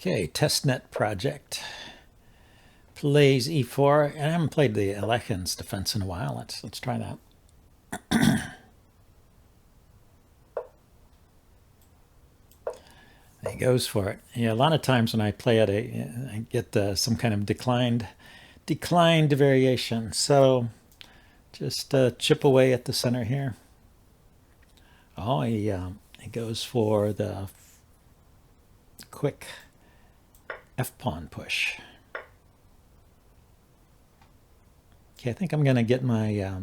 Okay, testnet project. Plays e4, and I haven't played the Alekhine's defense in a while. Let's try that. He goes for it. Yeah, a lot of times when I play it, I get some kind of declined variation. So just chip away at the center here. Oh, he goes for the quick f-pawn push. Okay, I think I'm going to get my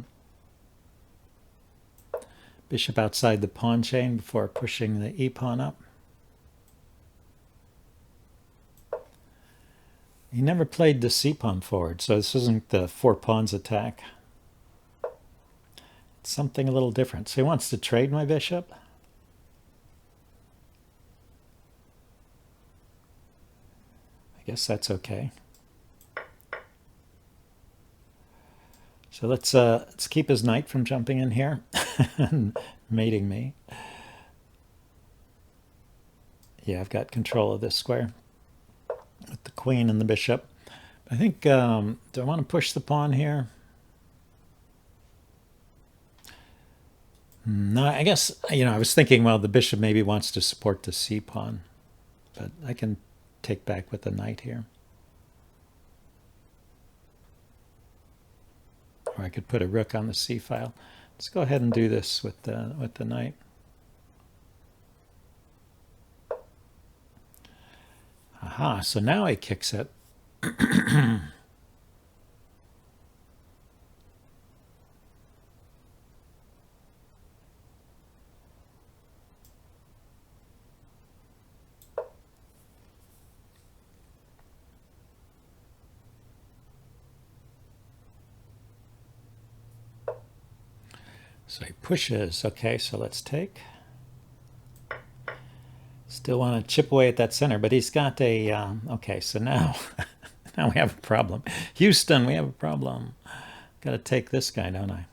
bishop outside the pawn chain before pushing the e-pawn up. He never played the c-pawn forward, so this isn't the four pawns attack. It's something a little different. So he wants to trade my bishop. I guess that's okay. So let's keep his knight from jumping in here and mating me. Yeah, I've got control of this square with the queen and the bishop. I think, do I want to push the pawn here? No, I guess, I was thinking, well, the bishop maybe wants to support the c-pawn, but I can take back with the knight here. Or I could put a rook on the c-file. Let's go ahead and do this with the knight. Aha, so now he kicks it. So he pushes. Okay, so let's take. Still want to chip away at that center, but he's got a... okay, so now, now we have a problem. Houston, we have a problem. Got to take this guy, don't I?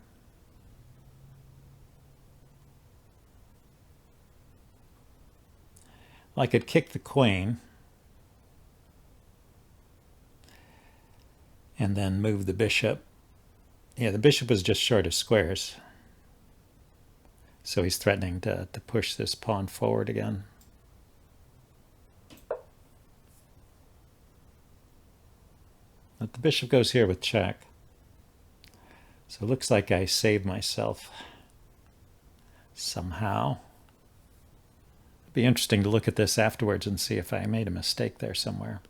Well, I could kick the queen. And then move the bishop. Yeah, the bishop was just short of squares. So he's threatening to push this pawn forward again. But the bishop goes here with check. So it looks like I saved myself somehow. It'd be interesting to look at this afterwards and see if I made a mistake there somewhere.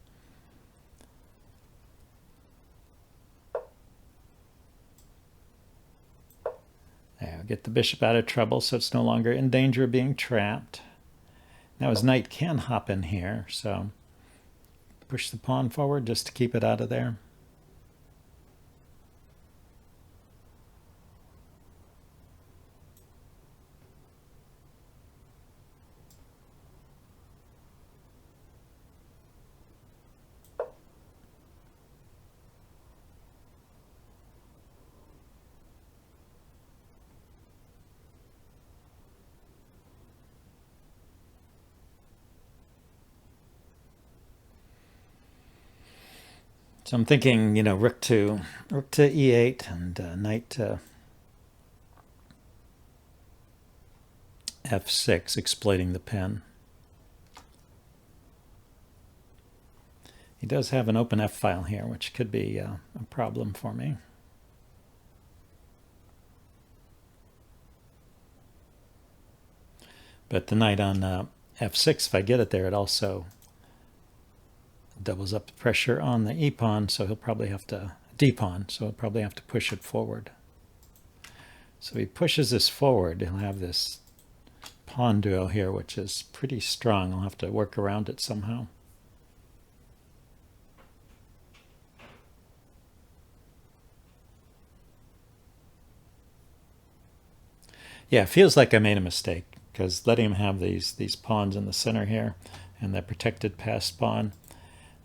There, get the bishop out of trouble so it's no longer in danger of being trapped. Now his knight can hop in here, so push the pawn forward just to keep it out of there. So I'm thinking, rook to e8 and knight to f6, exploiting the pin. He does have an open f-file here, which could be a problem for me. But the knight on f6, if I get it there, it also doubles up the pressure on the e-pawn, so he'll probably have to d-pawn, so he'll probably have to push it forward. So he pushes this forward, he'll have this pawn duo here, which is pretty strong. I'll have to work around it somehow. Yeah, it feels like I made a mistake, because letting him have these pawns in the center here, and that protected passed pawn,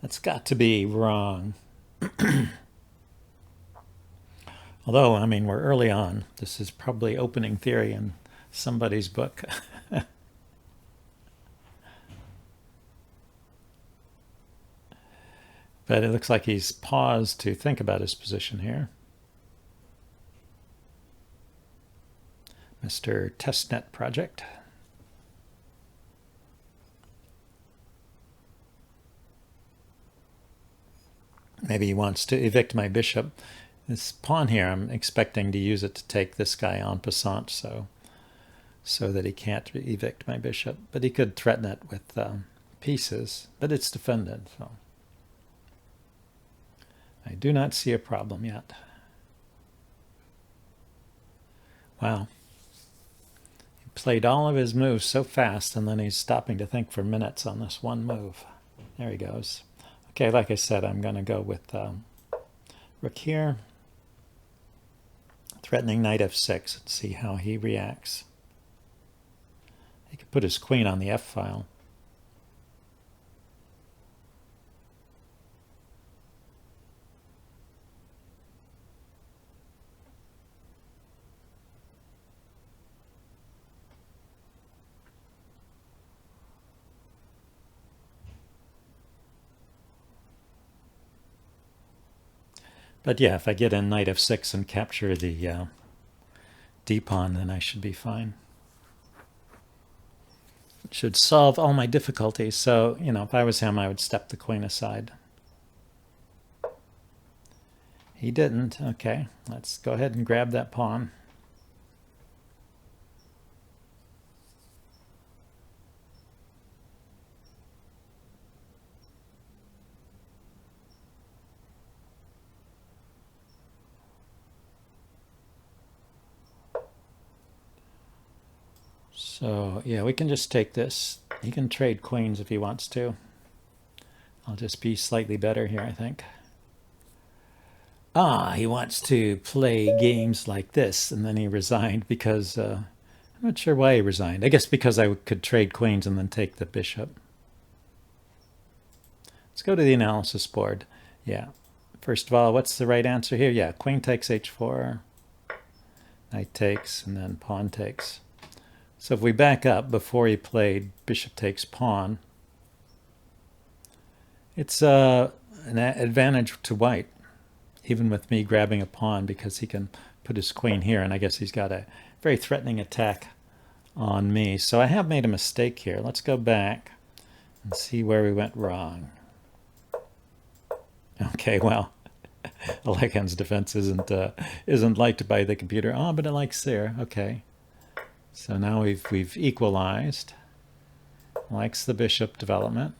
that's got to be wrong. Although, I mean, we're early on. This is probably opening theory in somebody's book. But it looks like he's paused to think about his position here. Mr. Testnet Project. Maybe he wants to evict my bishop. This pawn here, I'm expecting to use it to take this guy en passant, so that he can't evict my bishop. But he could threaten it with pieces, but it's defended. So I do not see a problem yet. Wow. He played all of his moves so fast, and then he's stopping to think for minutes on this one move. There he goes. Okay, like I said, I'm going to go with rook here, threatening knight f6, and see how he reacts. He could put his queen on the f file. But yeah, if I get in knight f6 and capture the d-pawn, then I should be fine. It should solve all my difficulties. So, you know, if I was him, I would step the queen aside. He didn't. Okay, let's go ahead and grab that pawn. So, yeah, we can just take this. He can trade queens if he wants to. I'll just be slightly better here, I think. Ah, he wants to play games like this, and then he resigned because, I'm not sure why he resigned. I guess because I could trade queens and then take the bishop. Let's go to the analysis board. Yeah, first of all, what's the right answer here? Yeah, queen takes h4, knight takes, and then pawn takes. So if we back up, before he played bishop takes pawn, it's an advantage to white, even with me grabbing a pawn, because he can put his queen here, and I guess he's got a very threatening attack on me. So I have made a mistake here. Let's go back and see where we went wrong. Okay, well, Alekhine's defense isn't liked by the computer. Oh, but it likes there. Okay. So now we've equalized. Likes the bishop development.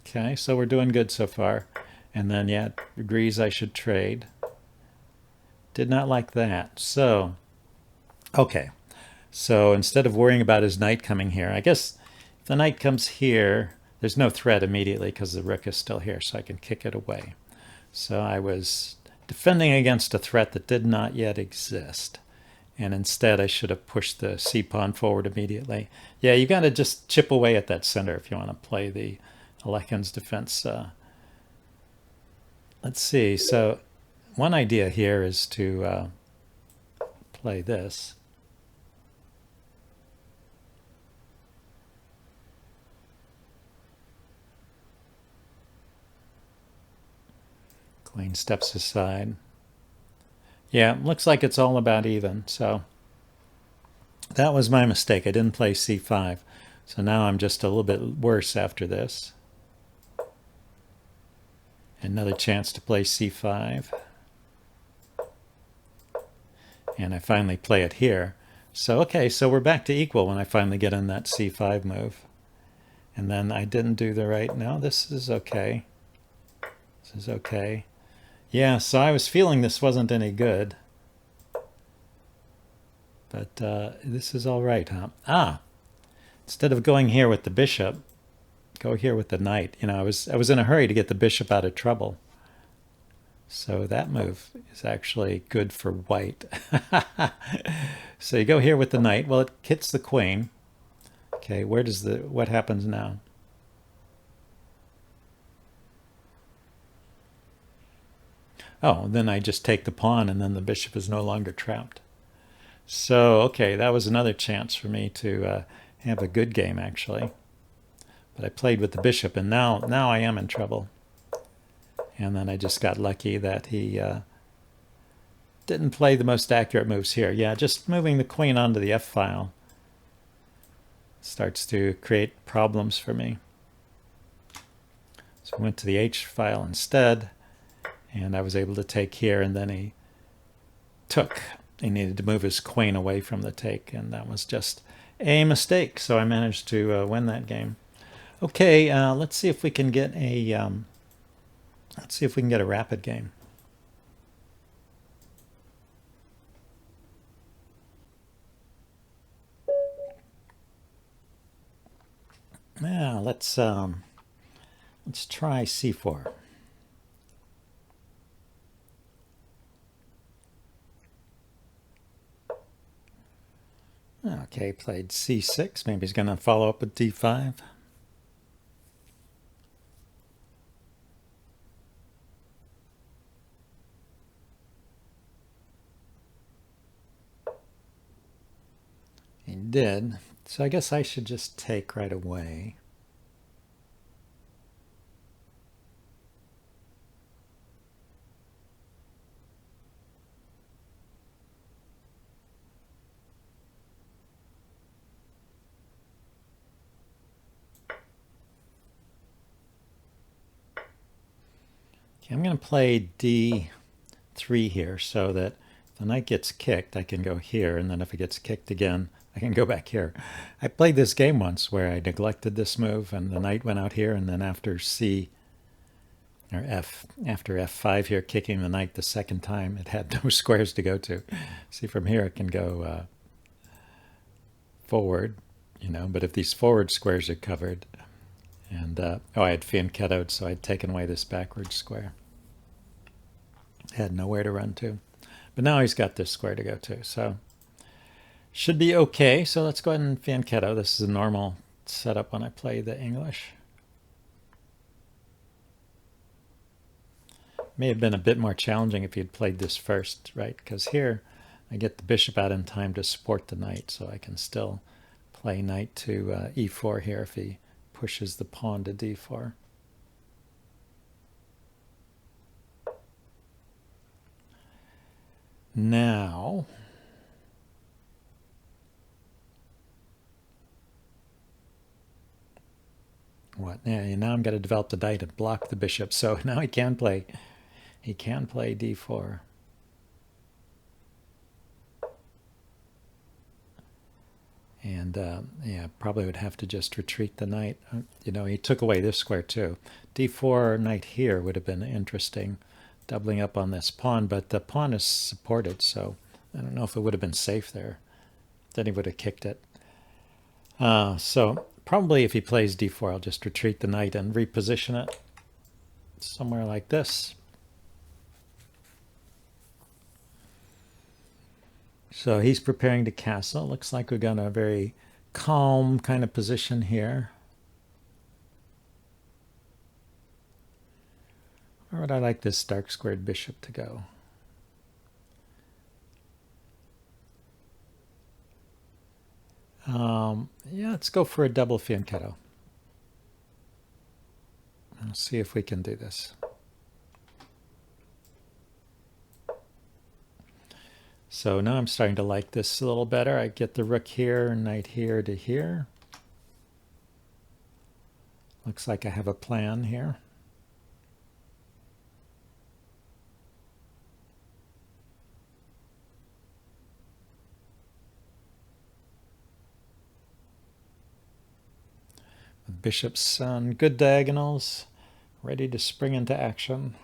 Okay, so we're doing good so far. And then, yeah, agrees I should trade. Did not like that. So, okay. So instead of worrying about his knight coming here, I guess if the knight comes here, there's no threat immediately because the rook is still here, so I can kick it away. So I was defending against a threat that did not yet exist. And instead, I should have pushed the c-pawn forward immediately. Yeah, you got to just chip away at that center if you want to play the Alekhine's defense. Let's see. So one idea here is to play this. Queen steps aside. Yeah, looks like it's all about even. So that was my mistake. I didn't play c5. So now I'm just a little bit worse after this. Another chance to play c5. And I finally play it here. So, okay, so we're back to equal when I finally get in that c5 move. And then I didn't do the right. No, this is okay. This is okay. Yeah, so I was feeling this wasn't any good. But this is all right, huh? Ah, instead of going here with the bishop, go here with the knight. You know, I was in a hurry to get the bishop out of trouble. So that move is actually good for white. So you go here with the knight. Well, it hits the queen. Okay, what happens now? Oh, then I just take the pawn, and then the bishop is no longer trapped. So, okay, that was another chance for me to have a good game, actually. But I played with the bishop, and now I am in trouble. And then I just got lucky that he didn't play the most accurate moves here. Yeah, just moving the queen onto the f-file starts to create problems for me. So I went to the h-file instead, and I was able to take here, and then he took. He needed to move his queen away from the take, and that was just a mistake. So I managed to win that game. Okay, let's see if we can get a rapid game. Now let's try c4. Okay, played c6. Maybe he's going to follow up with d5. He did. So I guess I should just take right away. Okay, I'm going to play d3 here so that if the knight gets kicked, I can go here, and then if it gets kicked again, I can go back here. I played this game once where I neglected this move, and the knight went out here, and then after after f5 here, kicking the knight the second time, it had no squares to go to. See, from here it can go forward, but if these forward squares are covered, and I had fianchettoed, so I'd taken away this backward square. Had nowhere to run to. But now he's got this square to go to, so should be okay. So let's go ahead and fianchetto. This is a normal setup when I play the English. May have been a bit more challenging if you'd played this first, right? Because here I get the bishop out in time to support the knight, so I can still play knight to e4 here if he pushes the pawn to d4. Now, what? Yeah, now I'm going to develop the knight and block the bishop. So now he can play d4. And yeah, probably would have to just retreat the knight. He took away this square too. d4 knight here would have been interesting, doubling up on this pawn, but the pawn is supported, so I don't know if it would have been safe there. Then he would have kicked it. So probably if he plays d4, I'll just retreat the knight and reposition it somewhere like this. So he's preparing to castle. Looks like we've got a very calm kind of position here. Where would I like this dark squared bishop to go? Yeah, let's go for a double fianchetto. Let's see if we can do this. So now I'm starting to like this a little better. I get the rook here, knight here to here. Looks like I have a plan here. Bishops on good diagonals, ready to spring into action.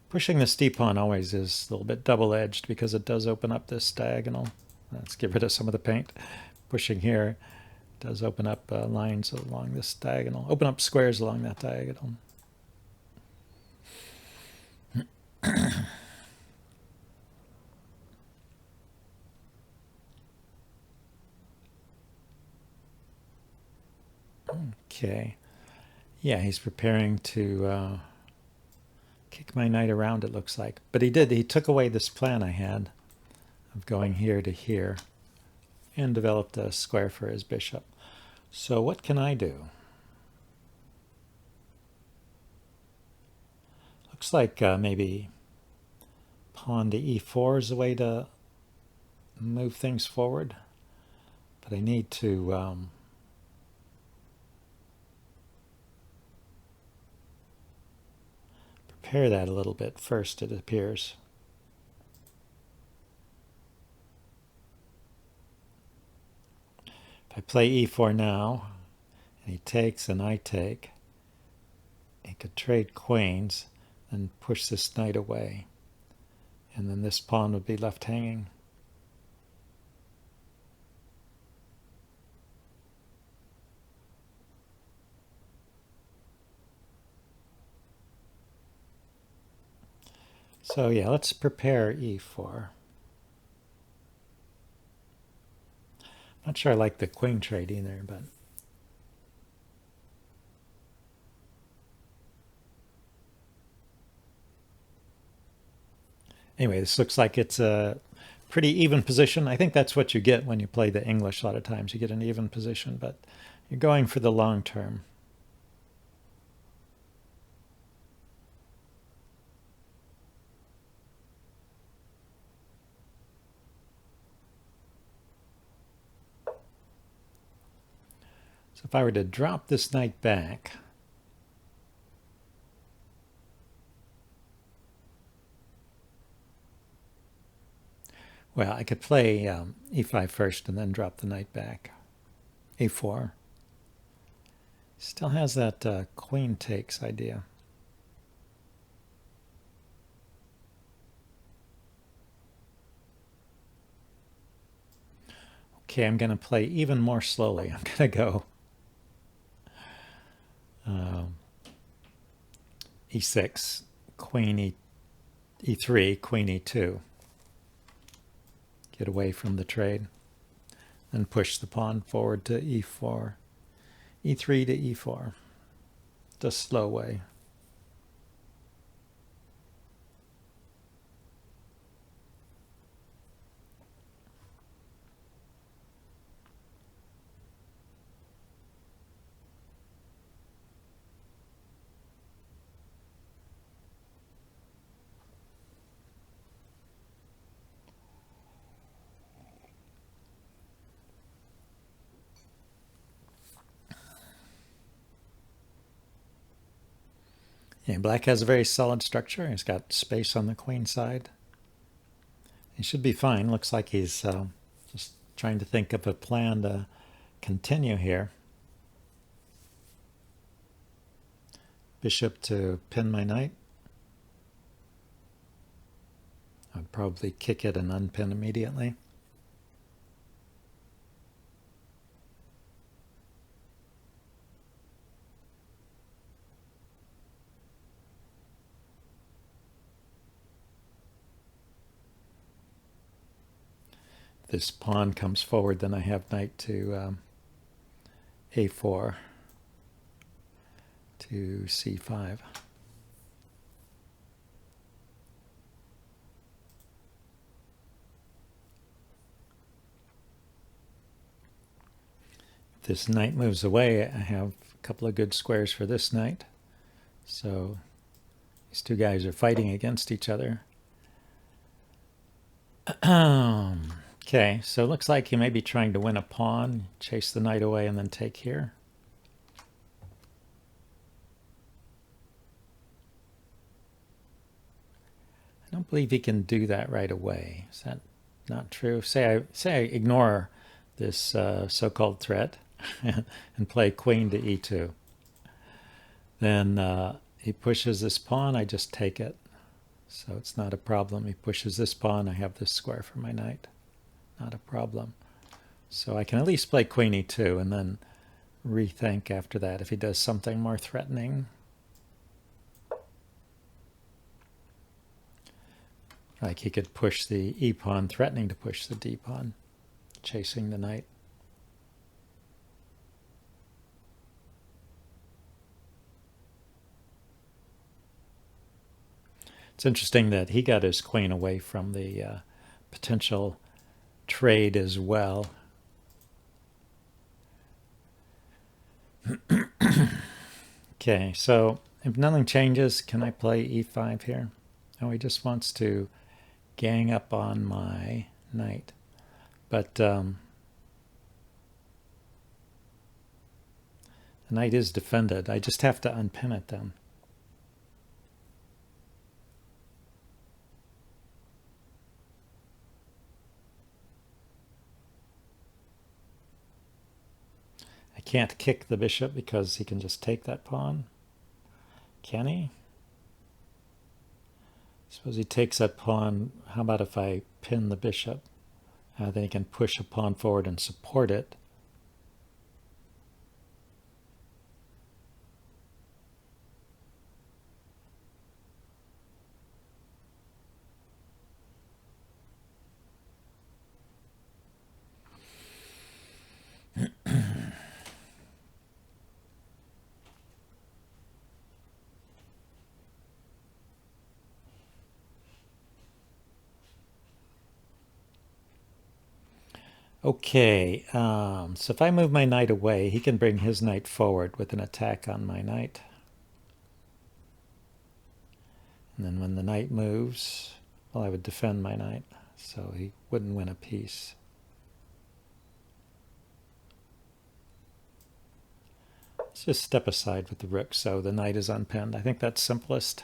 Pushing this d-pawn always is a little bit double-edged because it does open up this diagonal. Let's get rid of some of the paint. Pushing here does open up lines along this diagonal, open up squares along that diagonal. Okay. Yeah, he's preparing to kick my knight around, it looks like. But he did. He took away this plan I had of going here to here and developed a square for his bishop. So what can I do? Looks like maybe pawn to e4 is a way to move things forward. But I need to prepare that a little bit first, it appears. If I play e4 now, and he takes and I take, he could trade queens and push this knight away. And then this pawn would be left hanging. So yeah, let's prepare e4. Not sure I like the queen trade either, but anyway, this looks like it's a pretty even position. I think that's what you get when you play the English a lot of times. You get an even position, but you're going for the long term. So if I were to drop this knight back, well, I could play e5 first and then drop the knight back. a4. Still has that queen takes idea. Okay, I'm going to play even more slowly. I'm going to go e6, queen e3, queen e2. Get away from the trade. Then push the pawn forward to e4. e3 to e4. The slow way. Yeah, black has a very solid structure. He's got space on the queen side. He should be fine. Looks like he's just trying to think of a plan to continue here. Bishop to pin my knight. I'd probably kick it and unpin immediately. This pawn comes forward, then I have knight to a4 to c5. If this knight moves away, I have a couple of good squares for this knight. So these two guys are fighting against each other. Okay, so it looks like he may be trying to win a pawn, chase the knight away, and then take here. I don't believe he can do that right away. Is that not true? Say I ignore this so-called threat and play queen to e2. Then he pushes this pawn, I just take it. So it's not a problem. He pushes this pawn, I have this square for my knight. Not a problem. So I can at least play queen e2 and then rethink after that if he does something more threatening. Like he could push the e pawn, threatening to push the d pawn, chasing the knight. It's interesting that he got his queen away from the potential trade as well. Okay, so If nothing changes, can I play e5 here? Oh, he just wants to gang up on my knight. But the knight is defended. I just have to unpin it then. I can't kick the bishop because he can just take that pawn. Can he? Suppose he takes that pawn. How about if I pin the bishop? Then he can push a pawn forward and support it. Okay, so if I move my knight away, he can bring his knight forward with an attack on my knight. And then when the knight moves, well, I would defend my knight, so he wouldn't win a piece. Let's just step aside with the rook so the knight is unpinned. I think that's simplest,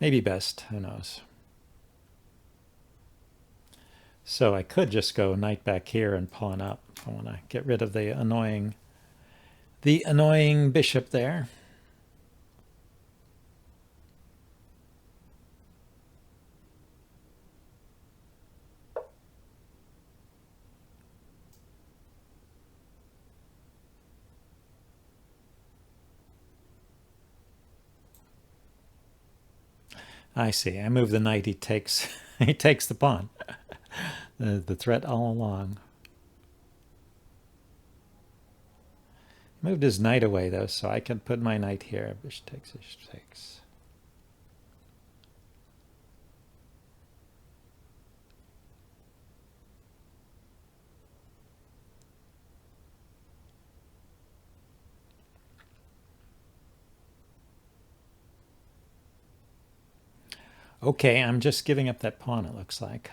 maybe best, who knows. So I could just go knight back here and pawn up. I want to get rid of the annoying bishop there. I see. I move the knight. He takes he takes the pawn. The threat all along. He moved his knight away though, so I can put my knight here. Bishop takes. Bishop takes. Okay, I'm just giving up that pawn, it looks like.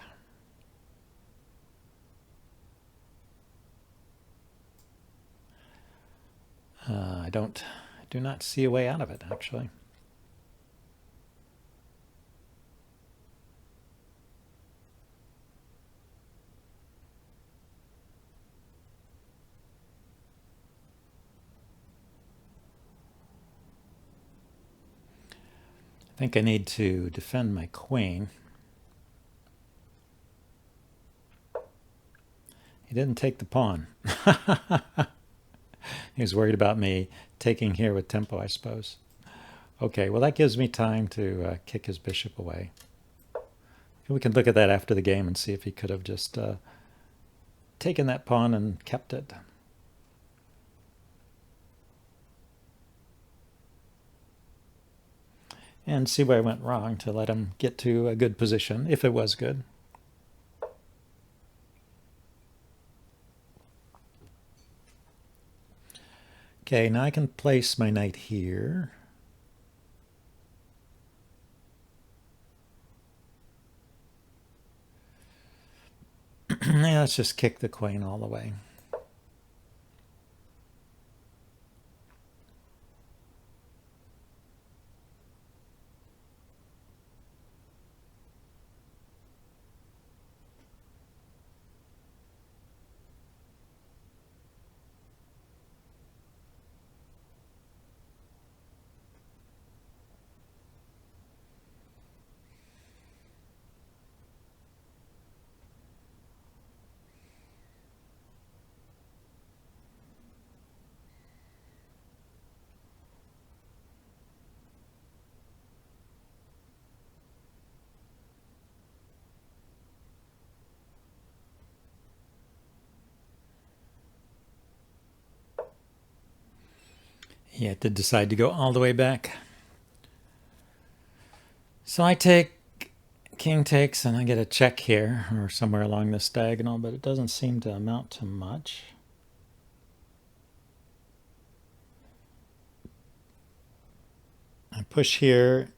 I do not see a way out of it, actually. I think I need to defend my queen. He didn't take the pawn. He was worried about me taking here with tempo, I suppose. Okay, well that gives me time to kick his bishop away. We can look at that after the game and see if he could have just taken that pawn and kept it. And see where I went wrong to let him get to a good position, if it was good. Okay, now I can place my knight here. Yeah, let's just kick the queen all the way. He had to decide to go all the way back. So I take, king takes, and I get a check here, or somewhere along this diagonal, but it doesn't seem to amount to much. push here.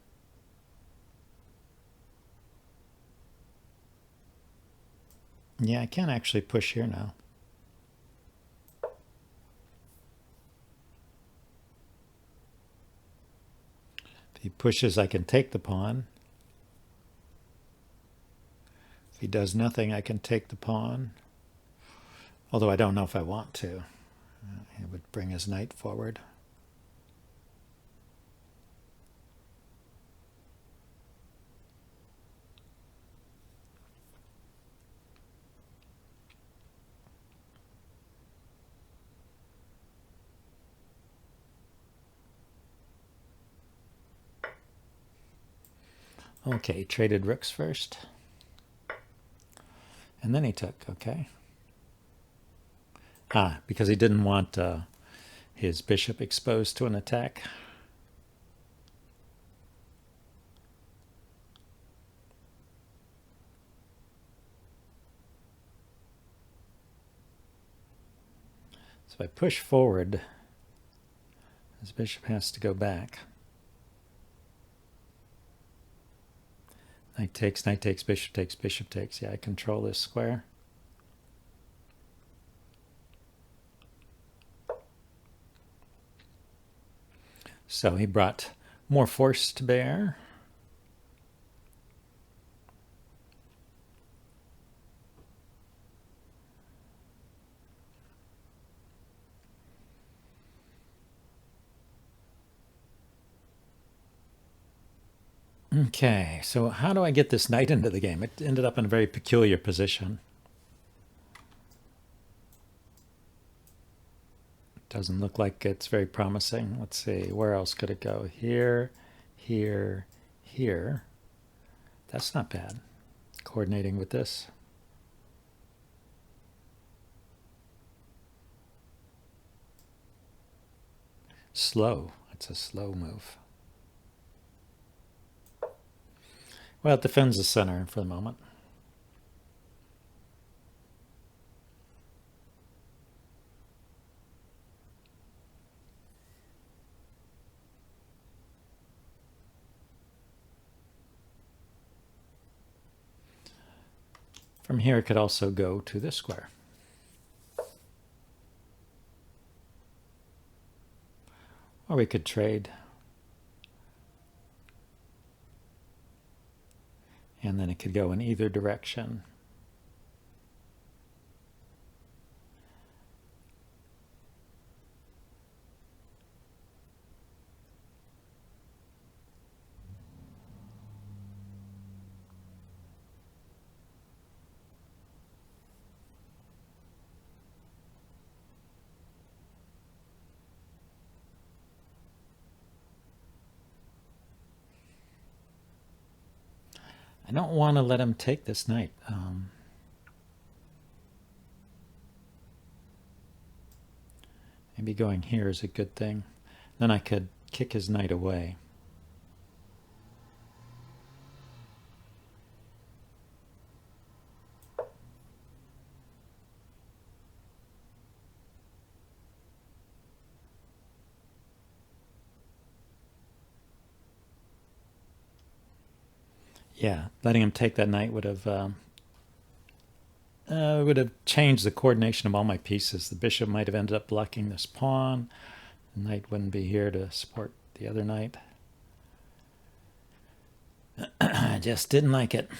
Yeah, I can't actually push here now. If he pushes, I can take the pawn. If he does nothing, I can take the pawn. Although I don't know if I want to. It would bring his knight forward. Okay, traded rooks first. And then he took, okay. Because he didn't want his bishop exposed to an attack. So if I push forward, his bishop has to go back. Knight takes, bishop takes, bishop takes. Yeah, I control this square. So he brought more force to bear. Okay, so how do I get this knight into the game? It ended up in a very peculiar position. Doesn't look like it's very promising. Let's see, where else could it go? Here, here, here. That's not bad. Coordinating with this. Slow. It's a slow move. Well, it defends the center for the moment. From here, it could also go to this square. Or we could trade. And then it could go in either direction. I don't want to let him take this knight. Maybe going here is a good thing. Then I could kick his knight away. Yeah, letting him take that knight would have changed the coordination of all my pieces. The bishop might have ended up blocking this pawn. The knight wouldn't be here to support the other knight. I just didn't like it.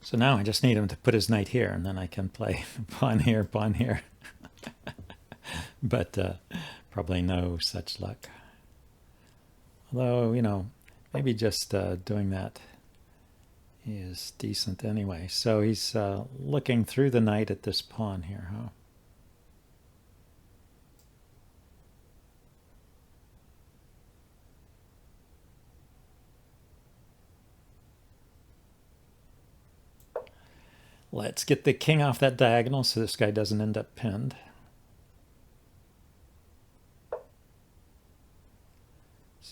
So now I just need him to put his knight here, and then I can play pawn here, pawn here. But probably no such luck. Although, you know, maybe just doing that is decent anyway. So he's looking through the knight at this pawn here, huh? Let's get the king off that diagonal so this guy doesn't end up pinned.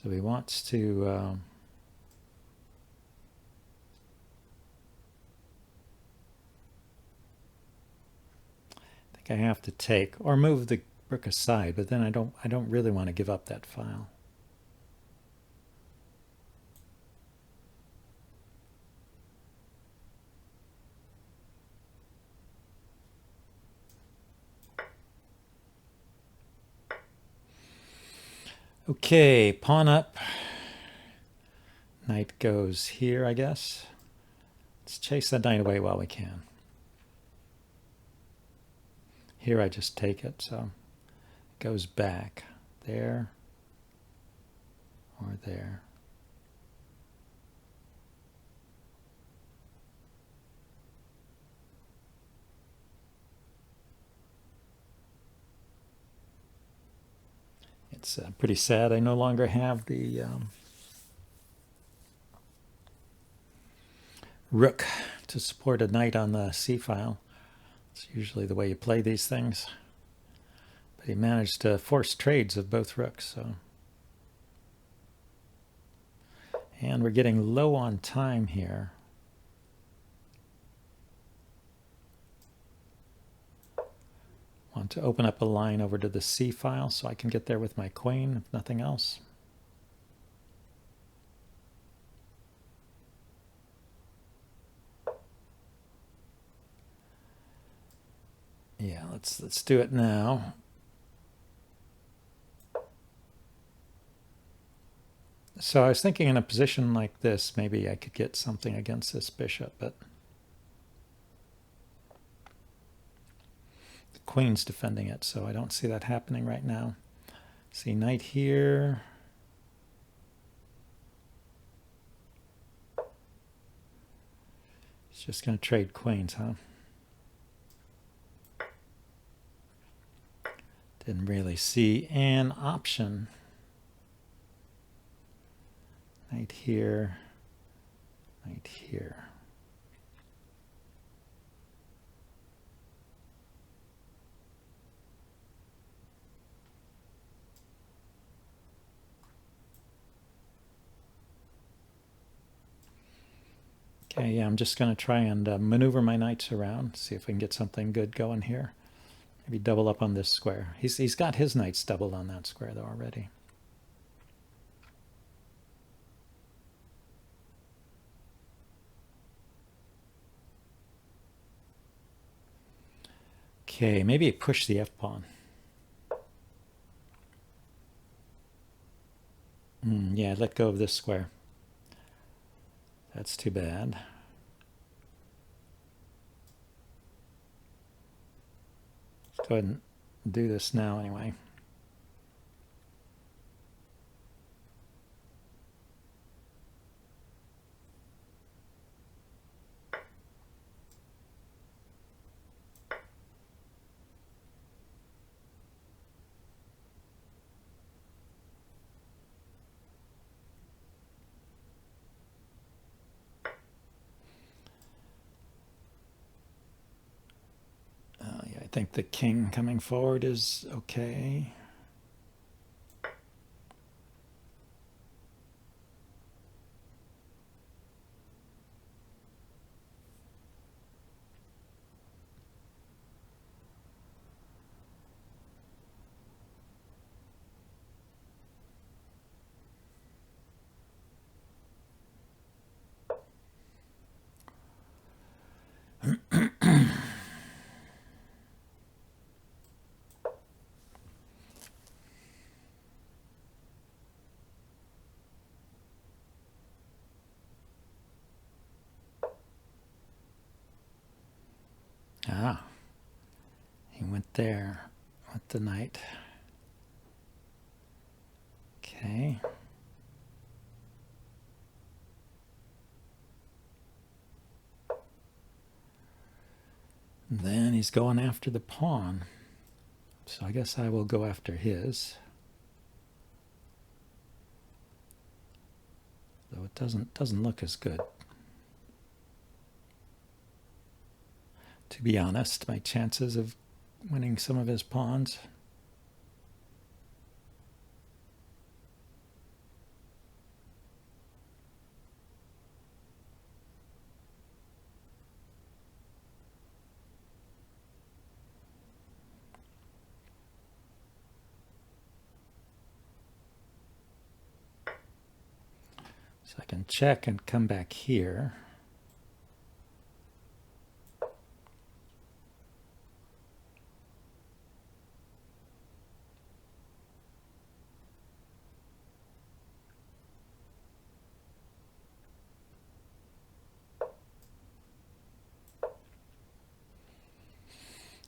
So he wants to I think I have to take or move the rook aside, but then I don't really want to give up that file. Okay, pawn up. Knight goes here, I guess. Let's chase that knight away while we can. Here I just take it, so it goes back there or there. It's pretty sad I no longer have the rook to support a knight on the c-file. It's usually the way you play these things. But he managed to force trades of both rooks. So, and we're getting low on time here. Want to open up a line over to the c-file so I can get there with my queen, if nothing else. Yeah, let's do it now. So I was thinking in a position like this, maybe I could get something against this bishop, but the queen's defending it, so I don't see that happening right now. See, knight here. It's just going to trade queens, huh? Didn't really see an option. Knight here, knight here. Okay, yeah, I'm just going to try and maneuver my knights around, see if we can get something good going here. Maybe double up on this square. He's got his knights doubled on that square, though, already. Okay, maybe push the f-pawn. Yeah, let go of this square. That's too bad. Let's go ahead and do this now anyway. Yeah, I think the king coming forward is okay. Ah, he went there with the knight. Okay. Then he's going after the pawn. So I guess I will go after his. Though it doesn't look as good. To be honest, my chances of winning some of his pawns. So I can check and come back here.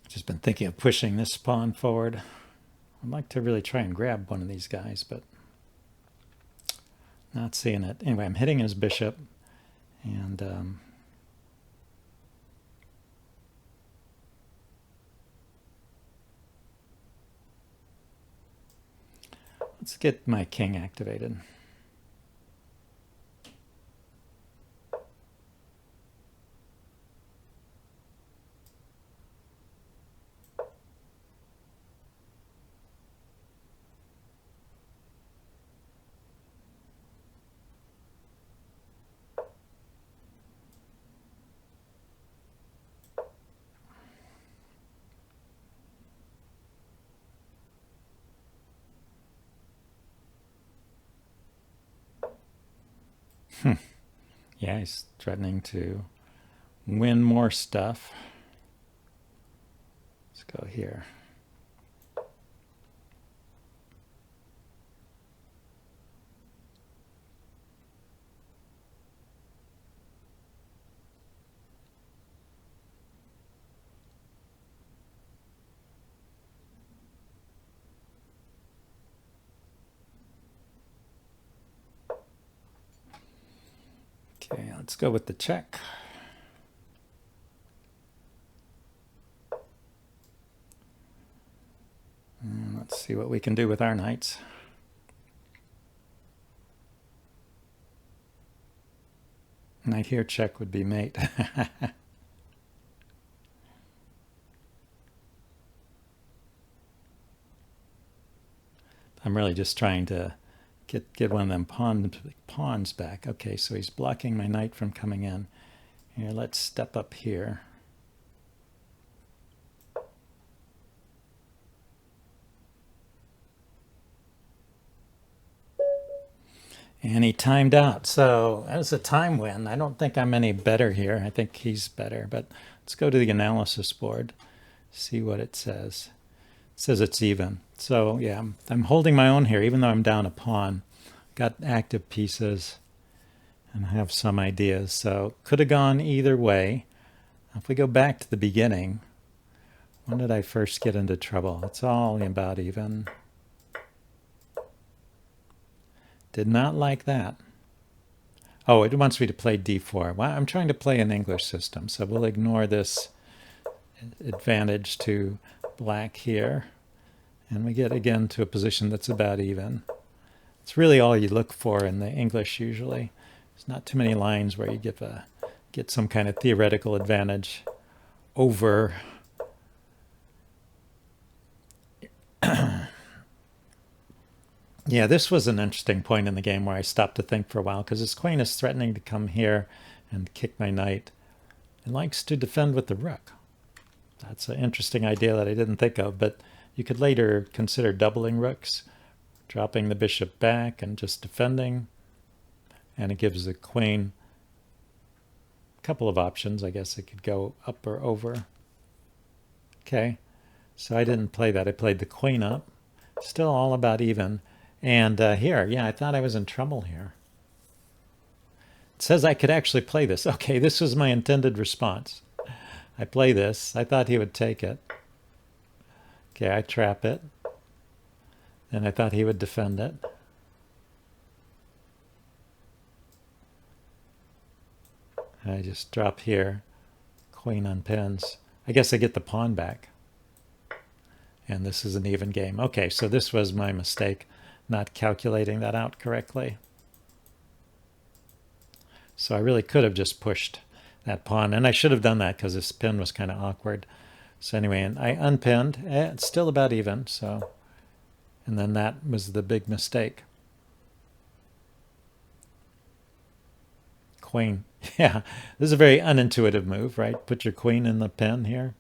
Just been thinking of pushing this pawn forward. I'd like to really try and grab one of these guys, but not seeing it. Anyway, I'm hitting his bishop, and let's get my king activated. Yeah, he's threatening to win more stuff. Let's go here. Okay, let's go with the check. And let's see what we can do with our knights. Knight here, check would be mate. I'm really just trying to get one of them pawns back. Okay, so he's blocking my knight from coming in. Here, let's step up here. And he timed out. So that was a time win. I don't think I'm any better here. I think he's better. But let's go to the analysis board, see what it says. It says it's even. So yeah, I'm holding my own here, even though I'm down a pawn. Got active pieces and have some ideas. So could have gone either way. If we go back to the beginning, when did I first get into trouble? It's all about even. Did not like that. Oh, it wants me to play d4. Well, I'm trying to play an English system, so we'll ignore this advantage to black here. And we get again to a position that's about even. It's really all you look for in the English usually. There's not too many lines where you get some kind of theoretical advantage over Yeah, this was an interesting point in the game where I stopped to think for a while, because his queen is threatening to come here and kick my knight. It likes to defend with the rook. That's an interesting idea that I didn't think of, but you could later consider doubling rooks, dropping the bishop back and just defending, and it gives the queen a couple of options. I guess it could go up or over. Okay, so I didn't play that. I played the queen up. Still all about even. And here, yeah, I thought I was in trouble here. It says I could actually play this. Okay, this was my intended response. I play this. I thought he would take it. Okay, I trap it. And I thought he would defend it. I just drop here. Queen unpins. I guess I get the pawn back. And this is an even game. Okay, so this was my mistake, not calculating that out correctly. So I really could have just pushed that pawn, and I should have done that because this pin was kind of awkward. So anyway, and I unpinned. It's still about even, so, and then that was the big mistake. Queen. Yeah, this is a very unintuitive move, right? Put your queen in the pin here.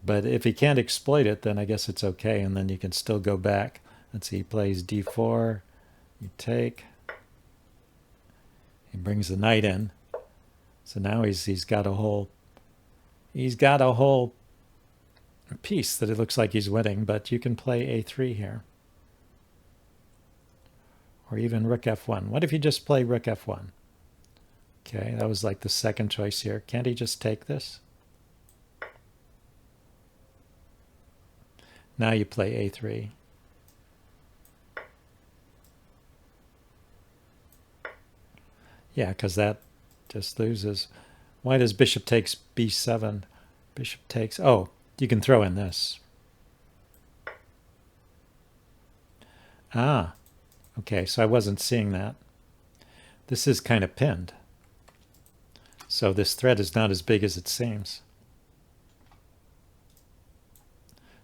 But if he can't exploit it, then I guess it's okay, and then you can still go back. Let's see, he plays d4, you take. He brings the knight in. So now he's got a whole piece that it looks like he's winning, but you can play a3 here. Or even rook f1. What if you just play rook f1? Okay, that was like the second choice here. Can't he just take this? Now you play a3. Yeah, because that just loses. Why does bishop takes b7? Bishop takes... Oh, you can throw in this. Ah, okay, so I wasn't seeing that. This is kind of pinned. So this threat is not as big as it seems.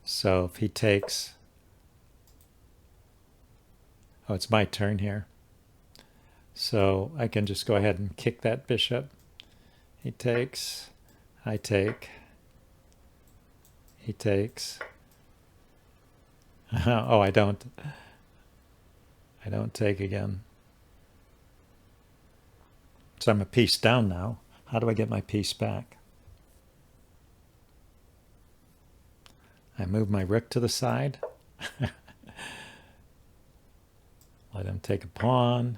So if he takes... Oh, it's my turn here. So I can just go ahead and kick that bishop. He takes, I take, he takes. Oh, I don't take again. So I'm a piece down now. How do I get my piece back? I move my rook to the side. Let him take a pawn.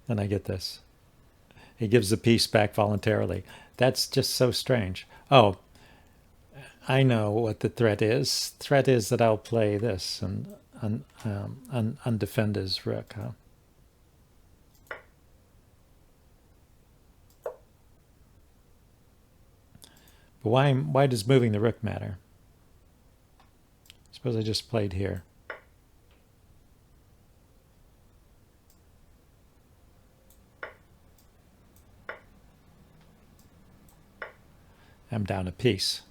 Then I get this. He gives the piece back voluntarily. That's just so strange. Oh, I know what the threat is. Threat is that I'll play this and undefend his rook, huh? But why does moving the rook matter? Suppose I just played here. I'm down a piece.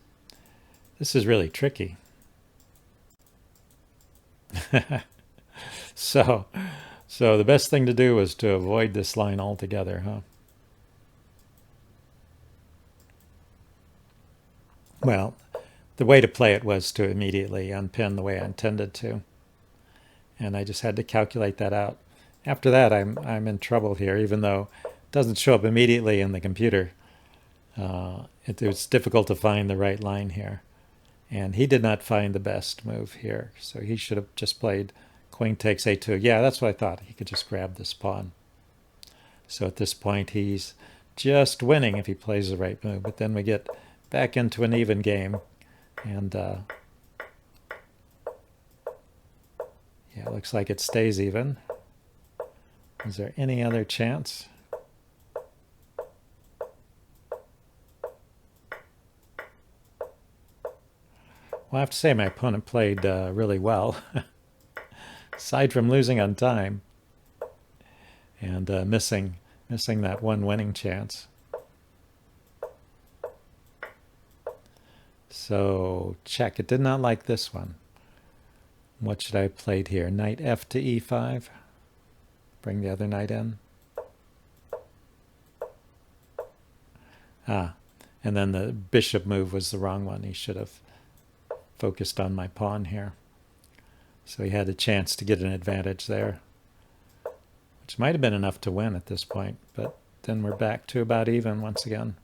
This is really tricky. So the best thing to do was to avoid this line altogether, huh? Well, the way to play it was to immediately unpin the way I intended to. And I just had to calculate that out. After that, I'm in trouble here, even though it doesn't show up immediately in the computer. It was difficult to find the right line here. And he did not find the best move here. So he should have just played queen takes a2. Yeah, that's what I thought. He could just grab this pawn. So at this point, he's just winning if he plays the right move. But then we get back into an even game. And yeah, it looks like it stays even. Is there any other chance? Well, I have to say my opponent played really well, aside from losing on time and missing that one winning chance. So check. It did not like this one. What should I have played here? Knight f to e5. Bring the other knight in. Ah, and then the bishop move was the wrong one. He should have focused on my pawn here. So he had a chance to get an advantage there, which might have been enough to win at this point, but then we're back to about even once again.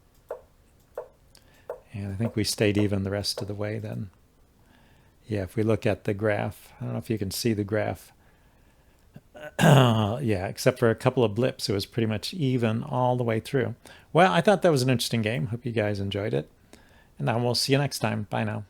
And I think we stayed even the rest of the way then. Yeah, if we look at the graph, I don't know if you can see the graph. Yeah, except for a couple of blips, it was pretty much even all the way through. Well, I thought that was an interesting game. Hope you guys enjoyed it. And now we'll see you next time. Bye now.